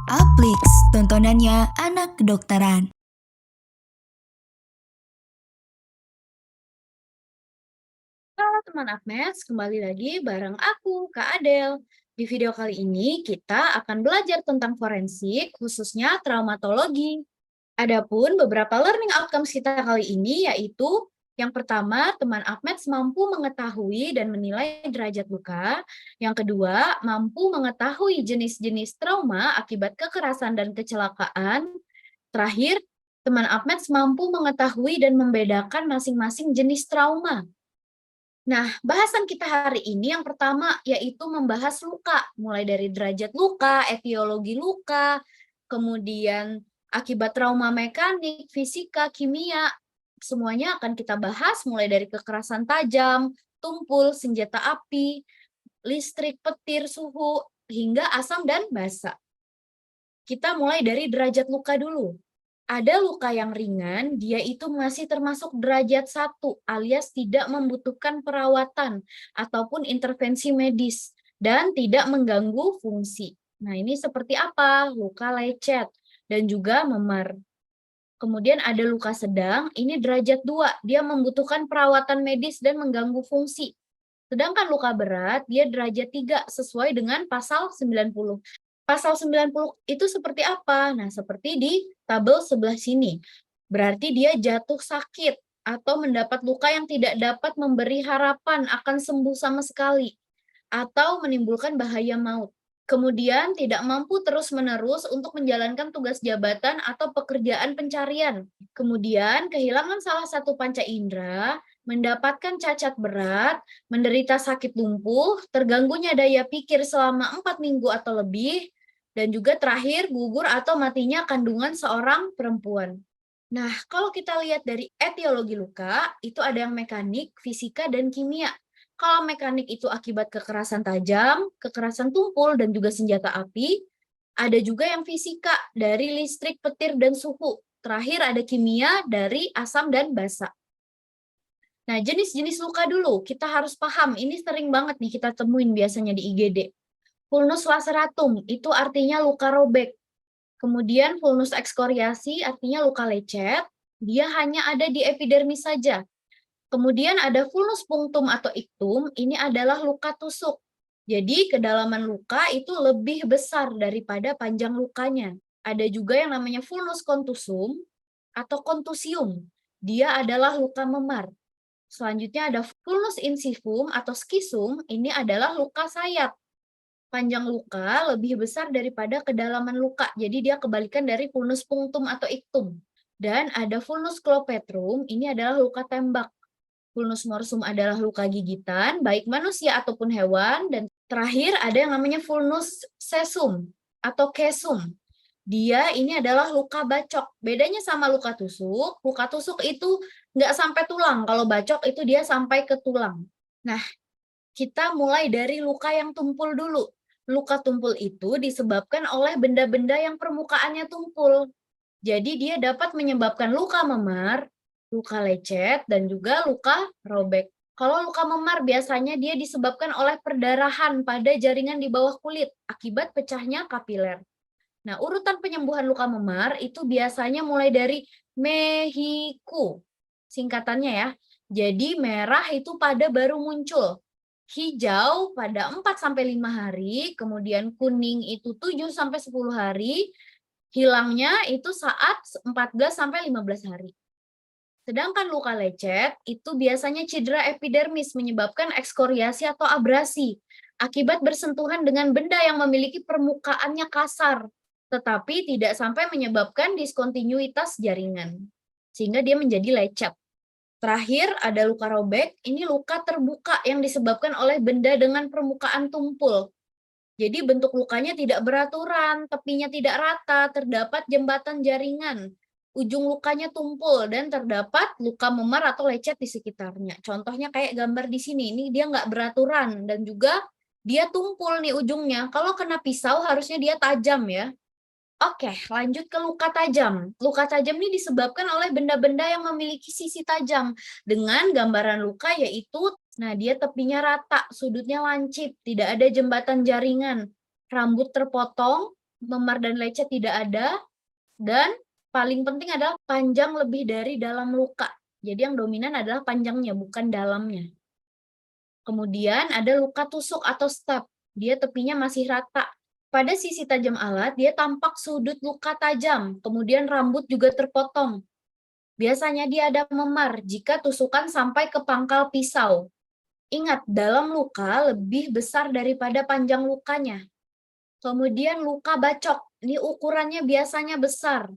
Aplix, tontonannya anak kedokteran. Halo teman Agnes, kembali lagi bareng aku, Kak Adel. Di video kali ini kita akan belajar tentang forensik, khususnya traumatologi. Adapun beberapa learning outcomes kita kali ini yaitu yang pertama, teman Ahmed mampu mengetahui dan menilai derajat luka. Yang kedua, mampu mengetahui jenis-jenis trauma akibat kekerasan dan kecelakaan. Terakhir, teman Ahmed mampu mengetahui dan membedakan masing-masing jenis trauma. Nah, bahasan kita hari ini yang pertama yaitu membahas luka, mulai dari derajat luka, etiologi luka, kemudian akibat trauma mekanik, fisika, kimia, semuanya akan kita bahas mulai dari kekerasan tajam, tumpul, senjata api, listrik, petir, suhu, hingga asam dan basa. Kita mulai dari derajat luka dulu. Ada luka yang ringan, dia itu masih termasuk derajat 1 alias tidak membutuhkan perawatan ataupun intervensi medis dan tidak mengganggu fungsi. Nah, ini seperti apa? Luka lecet dan juga memar. Kemudian ada luka sedang, ini derajat 2, dia membutuhkan perawatan medis dan mengganggu fungsi. Sedangkan luka berat, dia derajat 3 sesuai dengan pasal 90. Pasal 90 itu seperti apa? Nah, seperti di tabel sebelah sini. Berarti dia jatuh sakit atau mendapat luka yang tidak dapat memberi harapan akan sembuh sama sekali atau menimbulkan bahaya maut. Kemudian tidak mampu terus-menerus untuk menjalankan tugas jabatan atau pekerjaan pencarian. Kemudian kehilangan salah satu panca indera, mendapatkan cacat berat, menderita sakit lumpuh, terganggunya daya pikir selama 4 minggu atau lebih, dan juga terakhir gugur atau matinya kandungan seorang perempuan. Nah, kalau kita lihat dari etiologi luka, itu ada yang mekanik, fisika, dan kimia. Kalau mekanik itu akibat kekerasan tajam, kekerasan tumpul, dan juga senjata api. Ada juga yang fisika dari listrik, petir, dan suhu. Terakhir ada kimia dari asam dan basa. Nah, jenis-jenis luka dulu, kita harus paham, ini sering banget nih kita temuin biasanya di IGD. Vulnus laceratum, itu artinya luka robek. Kemudian vulnus ekskoriasi artinya luka lecet, dia hanya ada di epidermis saja. Kemudian ada vulnus punctum atau ictum, ini adalah luka tusuk. Jadi kedalaman luka itu lebih besar daripada panjang lukanya. Ada juga yang namanya vulnus contusum atau contusium. Dia adalah luka memar. Selanjutnya ada vulnus insivum atau skisum, ini adalah luka sayat. Panjang luka lebih besar daripada kedalaman luka, jadi dia kebalikan dari vulnus punctum atau ictum. Dan ada vulnus clopetrum, ini adalah luka tembak. Vulnus morsum adalah luka gigitan, baik manusia ataupun hewan. Dan terakhir ada yang namanya vulnus sesum atau kesum. Dia ini adalah luka bacok. Bedanya sama luka tusuk itu nggak sampai tulang. Kalau bacok itu dia sampai ke tulang. Nah, kita mulai dari luka yang tumpul dulu. Luka tumpul itu disebabkan oleh benda-benda yang permukaannya tumpul. Jadi dia dapat menyebabkan luka memar, luka lecet, dan juga luka robek. Kalau luka memar biasanya dia disebabkan oleh perdarahan pada jaringan di bawah kulit akibat pecahnya kapiler. Nah, urutan penyembuhan luka memar itu biasanya mulai dari Mehiku, singkatannya ya. Jadi merah itu pada baru muncul, hijau pada 4-5 hari, kemudian kuning itu 7-10 hari, hilangnya itu saat 14-15 hari. Sedangkan luka lecet itu biasanya cedera epidermis menyebabkan ekskoriasi atau abrasi akibat bersentuhan dengan benda yang memiliki permukaannya kasar, tetapi tidak sampai menyebabkan diskontinuitas jaringan, sehingga dia menjadi lecet. Terakhir ada luka robek, ini luka terbuka yang disebabkan oleh benda dengan permukaan tumpul. Jadi bentuk lukanya tidak beraturan, tepinya tidak rata, terdapat jembatan jaringan. Ujung lukanya tumpul dan terdapat luka memar atau lecet di sekitarnya. Contohnya kayak gambar di sini, ini dia nggak beraturan dan juga dia tumpul nih ujungnya. Kalau kena pisau harusnya dia tajam ya. Oke, lanjut ke luka tajam. Luka tajam ini disebabkan oleh benda-benda yang memiliki sisi tajam. Dengan gambaran luka yaitu, nah dia tepinya rata, sudutnya lancip, tidak ada jembatan jaringan, rambut terpotong, memar dan lecet tidak ada, dan paling penting adalah panjang lebih dari dalam luka. Jadi yang dominan adalah panjangnya, bukan dalamnya. Kemudian ada luka tusuk atau stab. Dia tepinya masih rata. Pada sisi tajam alat, dia tampak sudut luka tajam. Kemudian rambut juga terpotong. Biasanya dia ada memar jika tusukan sampai ke pangkal pisau. Ingat, dalam luka lebih besar daripada panjang lukanya. Kemudian luka bacok. Ini ukurannya biasanya besar.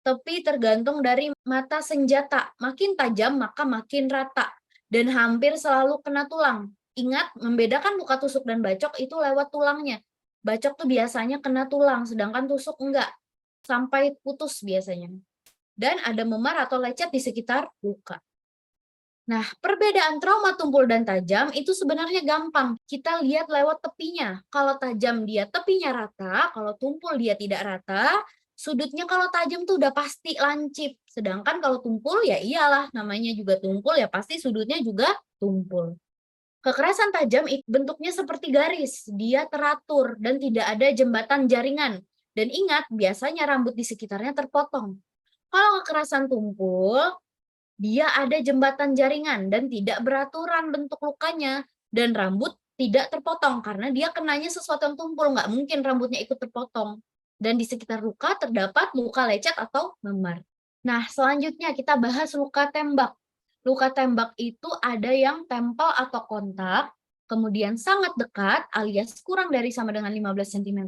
Tapi tergantung dari mata senjata. Makin tajam maka makin rata. Dan hampir selalu kena tulang. Ingat, membedakan luka tusuk dan bacok itu lewat tulangnya. Bacok tuh biasanya kena tulang, sedangkan tusuk enggak. Sampai putus biasanya. Dan ada memar atau lecet di sekitar luka. Nah, perbedaan trauma tumpul dan tajam itu sebenarnya gampang. Kita lihat lewat tepinya. Kalau tajam dia tepinya rata, kalau tumpul dia tidak rata, sudutnya kalau tajam tuh udah pasti lancip. Sedangkan kalau tumpul ya iyalah, namanya juga tumpul ya pasti sudutnya juga tumpul. Kekerasan tajam bentuknya seperti garis, dia teratur dan tidak ada jembatan jaringan. Dan ingat, biasanya rambut di sekitarnya terpotong. Kalau kekerasan tumpul, dia ada jembatan jaringan dan tidak beraturan bentuk lukanya. Dan rambut tidak terpotong karena dia kenanya sesuatu yang tumpul. Nggak mungkin rambutnya ikut terpotong. Dan di sekitar luka terdapat luka lecet atau memar. Nah, selanjutnya kita bahas luka tembak. Luka tembak itu ada yang tempel atau kontak, kemudian sangat dekat alias kurang dari sama dengan 15 cm.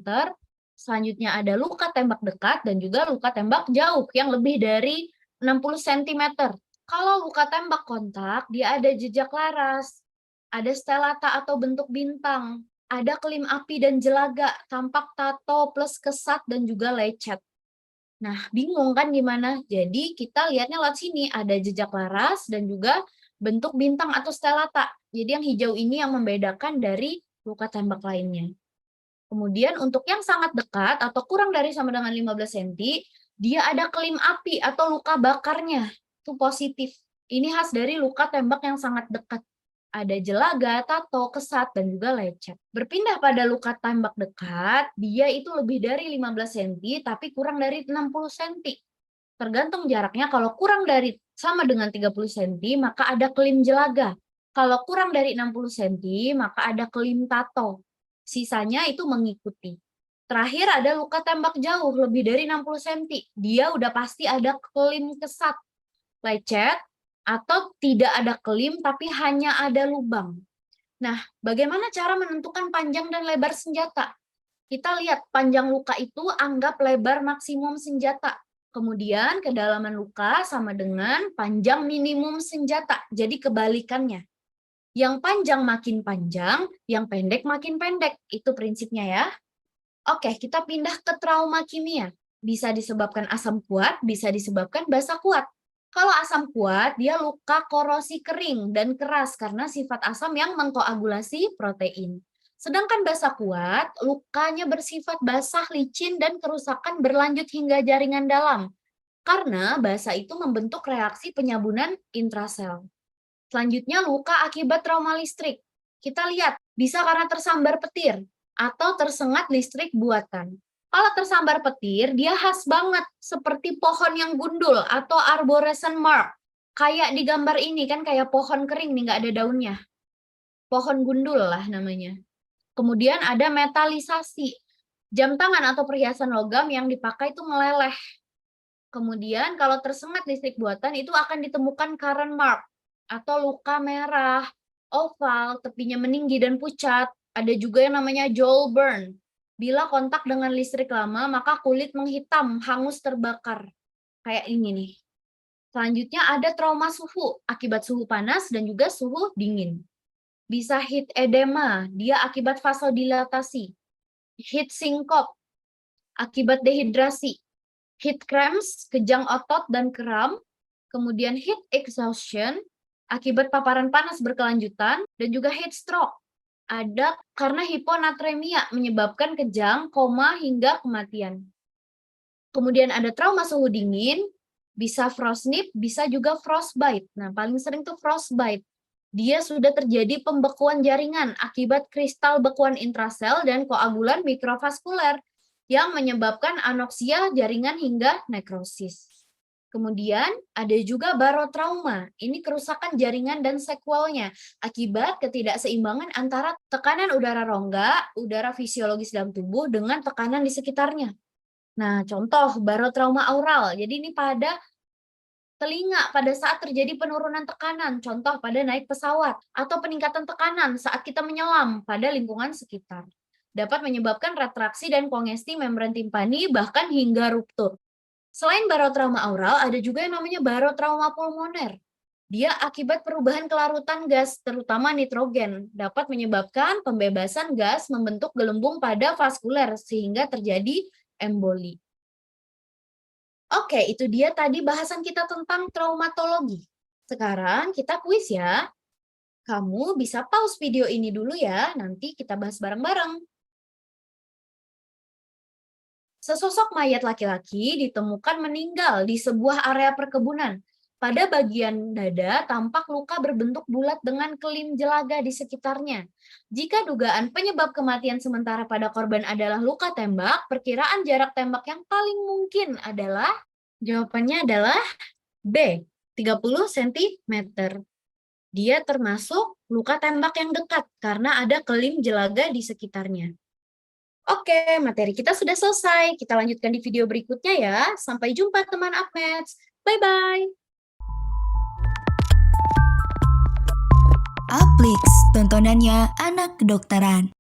Selanjutnya ada luka tembak dekat dan juga luka tembak jauh yang lebih dari 60 cm. Kalau luka tembak kontak, dia ada jejak laras, ada stelata atau bentuk bintang, ada kelim api dan jelaga, tampak tato plus kesat dan juga lecet. Nah, bingung kan gimana? Jadi kita lihatnya lewat sini, ada jejak laras dan juga bentuk bintang atau stelata. Jadi yang hijau ini yang membedakan dari luka tembak lainnya. Kemudian untuk yang sangat dekat atau kurang dari sama dengan 15 cm, dia ada kelim api atau luka bakarnya. Itu positif. Ini khas dari luka tembak yang sangat dekat. Ada jelaga, tato, kesat, dan juga lecet. Berpindah pada luka tembak dekat, dia itu lebih dari 15 cm, tapi kurang dari 60 cm. Tergantung jaraknya, kalau kurang dari sama dengan 30 cm, maka ada kelim jelaga. Kalau kurang dari 60 cm, maka ada kelim tato. Sisanya itu mengikuti. Terakhir ada luka tembak jauh, lebih dari 60 cm. Dia udah pasti ada kelim kesat, lecet, atau tidak ada kelim tapi hanya ada lubang. Nah, bagaimana cara menentukan panjang dan lebar senjata? Kita lihat panjang luka itu anggap lebar maksimum senjata. Kemudian kedalaman luka sama dengan panjang minimum senjata. Jadi kebalikannya. Yang panjang makin panjang, yang pendek makin pendek. Itu prinsipnya ya. Oke, kita pindah ke trauma kimia. Bisa disebabkan asam kuat, bisa disebabkan basa kuat. Kalau asam kuat, dia luka korosi kering dan keras karena sifat asam yang mengkoagulasi protein. Sedangkan basa kuat, lukanya bersifat basah, licin, dan kerusakan berlanjut hingga jaringan dalam. Karena basa itu membentuk reaksi penyabunan intrasel. Selanjutnya luka akibat trauma listrik. Kita lihat, bisa karena tersambar petir atau tersengat listrik buatan. Kalau tersambar petir, dia khas banget seperti pohon yang gundul atau arborescent mark. Kayak di gambar ini kan kayak pohon kering nih, nggak ada daunnya. Pohon gundul lah namanya. Kemudian ada metalisasi. Jam tangan atau perhiasan logam yang dipakai itu meleleh. Kemudian kalau tersengat listrik buatan itu akan ditemukan current mark atau luka merah, oval, tepinya meninggi dan pucat. Ada juga yang namanya jowl burn. Bila kontak dengan listrik lama, maka kulit menghitam, hangus terbakar. Kayak ini nih. Selanjutnya ada trauma suhu, akibat suhu panas dan juga suhu dingin. Bisa heat edema, dia akibat vasodilatasi. Heat syncope, akibat dehidrasi. Heat cramps, kejang otot dan kram. Kemudian heat exhaustion, akibat paparan panas berkelanjutan. Dan juga heat stroke, ada karena hiponatremia menyebabkan kejang, koma, hingga kematian. Kemudian ada trauma suhu dingin, bisa frostnip, bisa juga frostbite. Nah, paling sering tuh frostbite. Dia sudah terjadi pembekuan jaringan akibat kristal bekuan intrasel dan koagulan mikrovaskuler. yang menyebabkan anoksia jaringan hingga nekrosis. Kemudian ada juga barotrauma. Ini kerusakan jaringan dan sekuelnya akibat ketidakseimbangan antara tekanan udara rongga, udara fisiologis dalam tubuh dengan tekanan di sekitarnya. Nah, contoh barotrauma aural. Jadi ini pada telinga pada saat terjadi penurunan tekanan, contoh pada naik pesawat, atau peningkatan tekanan saat kita menyelam pada lingkungan sekitar. Dapat menyebabkan retraksi dan kongesti membran timpani bahkan hingga ruptur. Selain barotrauma aural, ada juga yang namanya barotrauma pulmoner. Dia akibat perubahan kelarutan gas, terutama nitrogen, dapat menyebabkan pembebasan gas membentuk gelembung pada vaskuler sehingga terjadi emboli. Oke, itu dia tadi bahasan kita tentang traumatologi. Sekarang kita kuis ya. Kamu bisa pause video ini dulu ya, nanti kita bahas bareng-bareng. Sesosok mayat laki-laki ditemukan meninggal di sebuah area perkebunan. Pada bagian dada tampak luka berbentuk bulat dengan kelim jelaga di sekitarnya. Jika dugaan penyebab kematian sementara pada korban adalah luka tembak, perkiraan jarak tembak yang paling mungkin adalah, jawabannya adalah B, 30 cm. Dia termasuk luka tembak yang dekat karena ada kelim jelaga di sekitarnya. Oke, materi kita sudah selesai. Kita lanjutkan di video berikutnya ya. Sampai jumpa teman Apmets. Bye-bye. Aplix, tontonannya anak kedokteran.